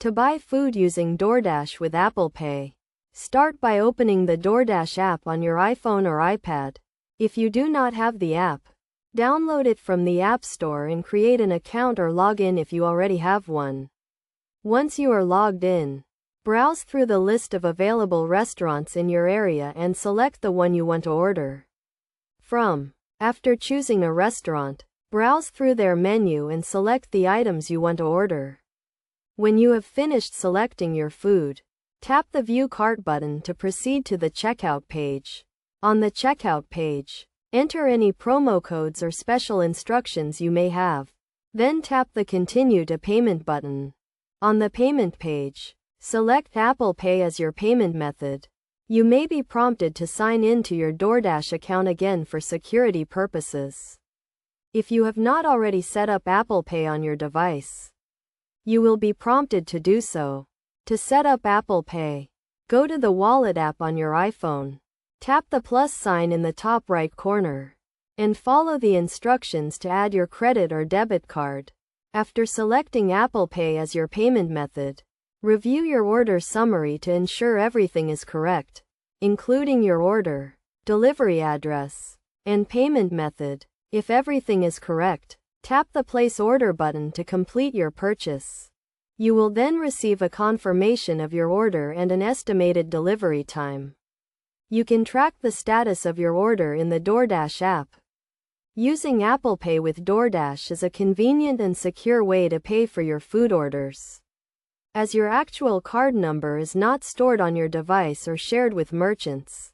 To buy food using DoorDash with Apple Pay, start by opening the DoorDash app on your iPhone or iPad. If you do not have the app, download it from the App Store and create an account or log in if you already have one. Once you are logged in, browse through the list of available restaurants in your area and select the one you want to order from. After choosing a restaurant, browse through their menu and select the items you want to order. When you have finished selecting your food, tap the View Cart button to proceed to the checkout page. On the checkout page, enter any promo codes or special instructions you may have. Then tap the Continue to Payment button. On the payment page, select Apple Pay as your payment method. You may be prompted to sign in to your DoorDash account again for security purposes. If you have not already set up Apple Pay on your device, you will be prompted to do so. To set up Apple Pay, go to the Wallet app on your iPhone. Tap the plus sign in the top right corner, and follow the instructions to add your credit or debit card. After selecting Apple Pay as your payment method, review your order summary to ensure everything is correct, including your order, delivery address, and payment method. If everything is correct, tap the Place Order button to complete your purchase. You will then receive a confirmation of your order and an estimated delivery time. You can track the status of your order in the DoorDash app. Using Apple Pay with DoorDash is a convenient and secure way to pay for your food orders, as your actual card number is not stored on your device or shared with merchants.